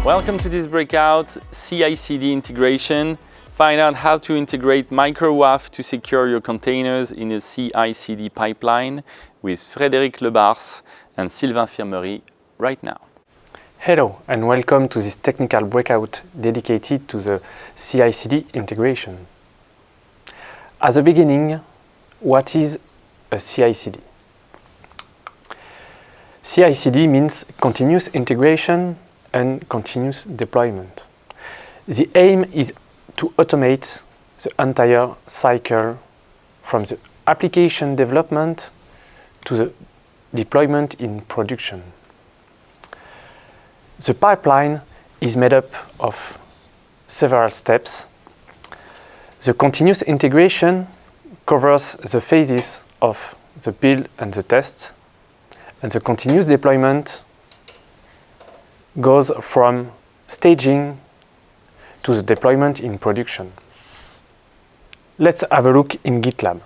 Welcome to this breakout, CI/CD integration. Find out how to integrate MicroWAF to secure your containers in a CI/CD pipeline with Frédéric Lebars and Sylvain Firmery right now. Hello and welcome to this technical breakout dedicated to the CI/CD integration. At the beginning, what is a CI/CD? CI/CD means continuous integration and continuous deployment. The aim is to automate the entire cycle from the application development to the deployment in production. The pipeline is made up of several steps. The continuous integration covers the phases of the build and the test, and the continuous deployment goes from staging to the deployment in production. Let's have a look in GitLab.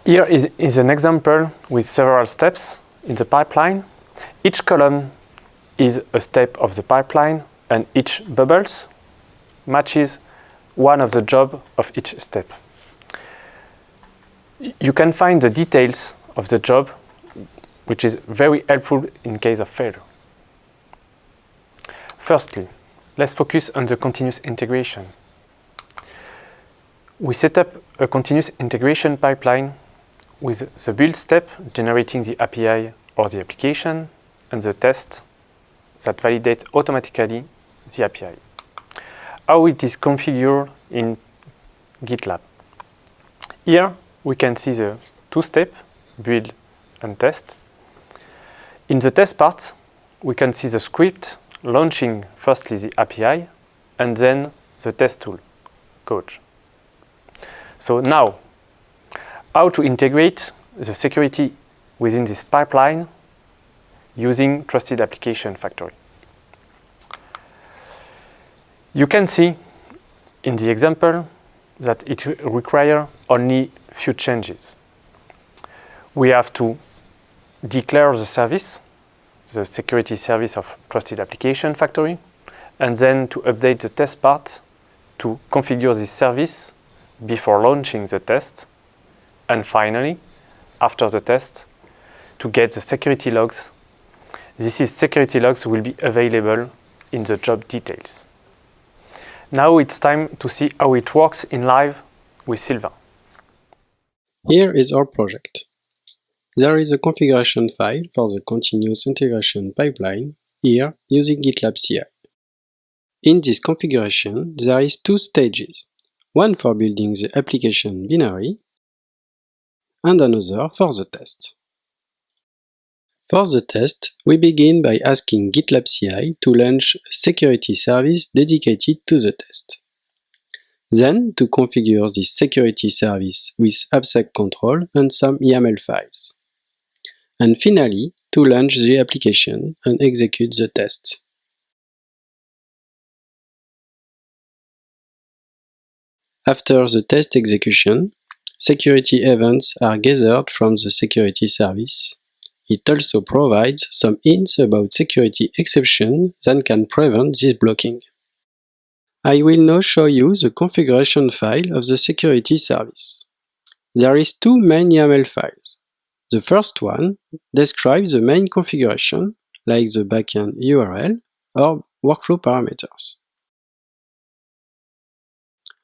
Here is an example with several steps in the pipeline. Each column is a step of the pipeline, and each bubbles matches one of the jobs of each step. You can find the details of the job, which is very helpful in case of failure. Firstly, let's focus on the continuous integration. We set up a continuous integration pipeline with the build step generating the API or the application, and the test that validates automatically the API. How it is configured in GitLab. Here we can see the two steps, build and test. In the test part, we can see the script launching firstly the API and then the test tool, Coach. So now, how to integrate the security within this pipeline using Trusted Application Factory. You can see in the example that it requires only few changes. We have to declare the service, the security service of Trusted Application Factory, and then to update the test part to configure this service before launching the test, and finally, after the test, to get the security logs. These security logs will be available in the job details. Now it's time to see how it works in live with Sylvain. Here is our project. There is a configuration file for the continuous integration pipeline, here using GitLab CI. In this configuration, there is two stages, one for building the application binary and another for the test. For the test, we begin by asking GitLab CI to launch a security service dedicated to the test. Then to configure this security service with AppSec control and some YAML files. And finally, to launch the application and execute the tests. After the test execution, security events are gathered from the security service. It also provides some hints about security exceptions that can prevent this blocking. I will now show you the configuration file of the security service. There is two main YAML files. The first one describes the main configuration, like the backend URL or workflow parameters.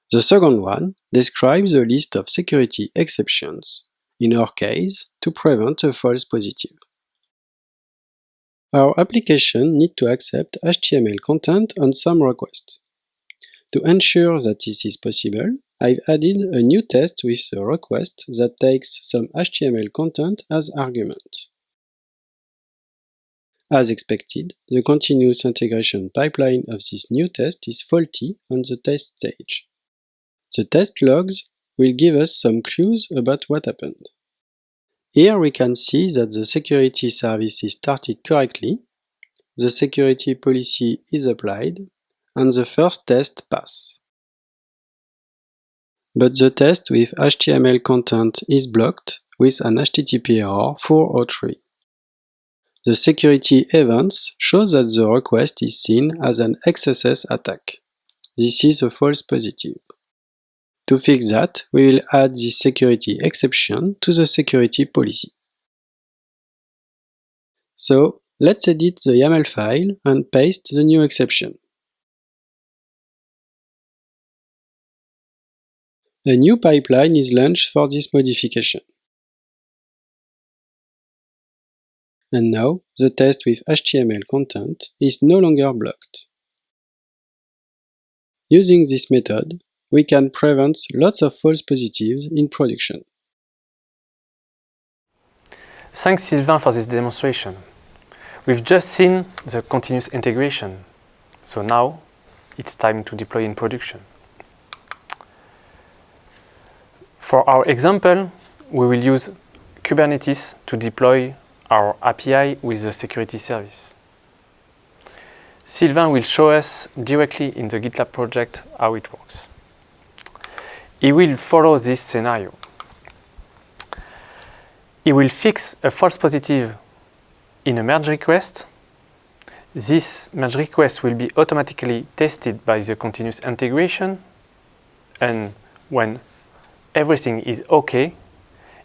The second one describes a list of security exceptions, in our case, to prevent a false positive. Our application needs to accept HTML content on some requests. To ensure that this is possible, I've added a new test with a request that takes some HTML content as argument. As expected, the continuous integration pipeline of this new test is faulty on the test stage. The test logs will give us some clues about what happened. Here we can see that the security service is started correctly, the security policy is applied, and the first test passes. But the test with HTML content is blocked with an HTTP error 403. The security events show that the request is seen as an XSS attack. This is a false positive. To fix that, we will add this security exception to the security policy. So, let's edit the YAML file and paste the new exception. A new pipeline is launched for this modification. And now, the test with HTML content is no longer blocked. Using this method, we can prevent lots of false positives in production. Thanks Sylvain for this demonstration. We've just seen the continuous integration, so now it's time to deploy in production. For our example, we will use Kubernetes to deploy our API with the security service. Sylvain will show us directly in the GitLab project how it works. He will follow this scenario. He will fix a false positive in a merge request. This merge request will be automatically tested by the continuous integration, and when everything is okay,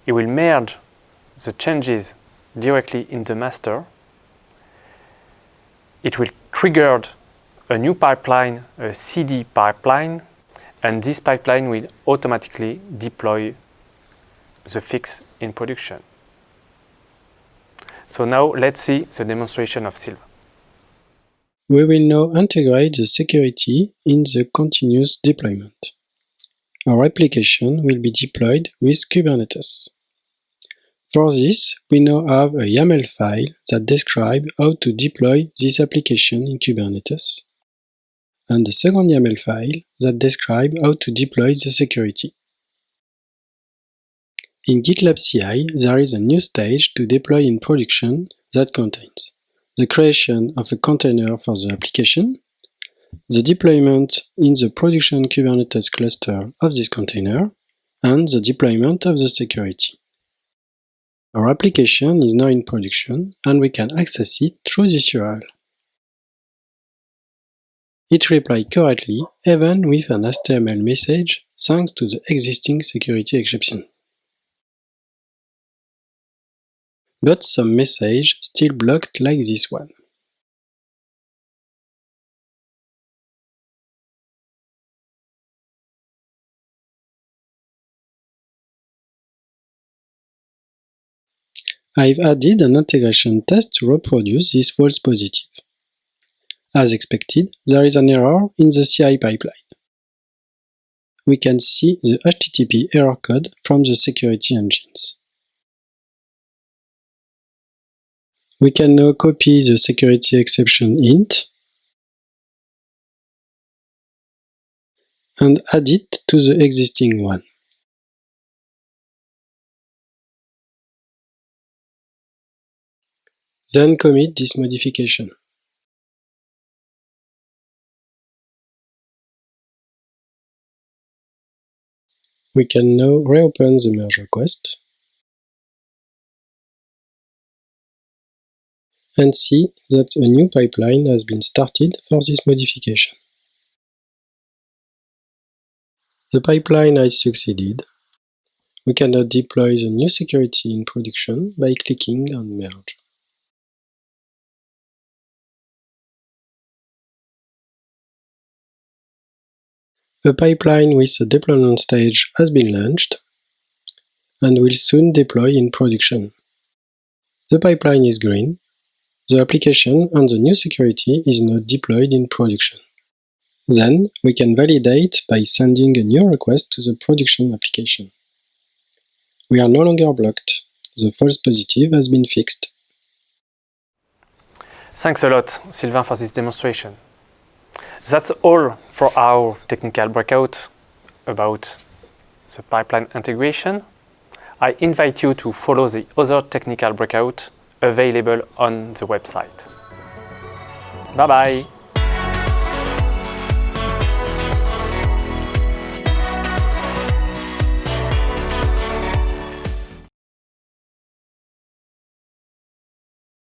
it will merge the changes directly in the master. It will trigger a new pipeline, a CD pipeline, and this pipeline will automatically deploy the fix in production. So now let's see the demonstration of Sylvain. We will now integrate the security in the continuous deployment. Our application will be deployed with Kubernetes. For this, we now have a YAML file that describes how to deploy this application in Kubernetes, and a second YAML file that describes how to deploy the security. In GitLab CI, there is a new stage to deploy in production that contains the creation of a container for the application, the deployment in the production Kubernetes cluster of this container, and the deployment of the security. Our application is now in production, and we can access it through this URL. It replies correctly, even with an HTML message, thanks to the existing security exception. But some messages still blocked like this one. I've added an integration test to reproduce this false positive. As expected, there is an error in the CI pipeline. We can see the HTTP error code from the security engines. We can now copy the security exception int and add it to the existing one. Then commit this modification. We can now reopen the merge request and see that a new pipeline has been started for this modification. The pipeline has succeeded. We can now deploy the new security in production by clicking on Merge. A pipeline with a deployment stage has been launched and will soon deploy in production. The pipeline is green. The application and the new security is now deployed in production. Then we can validate by sending a new request to the production application. We are no longer blocked. The false positive has been fixed. Thanks a lot, Sylvain, for this demonstration. That's all for our technical breakout about the pipeline integration. I invite you to follow the other technical breakout available on the website. Bye-bye!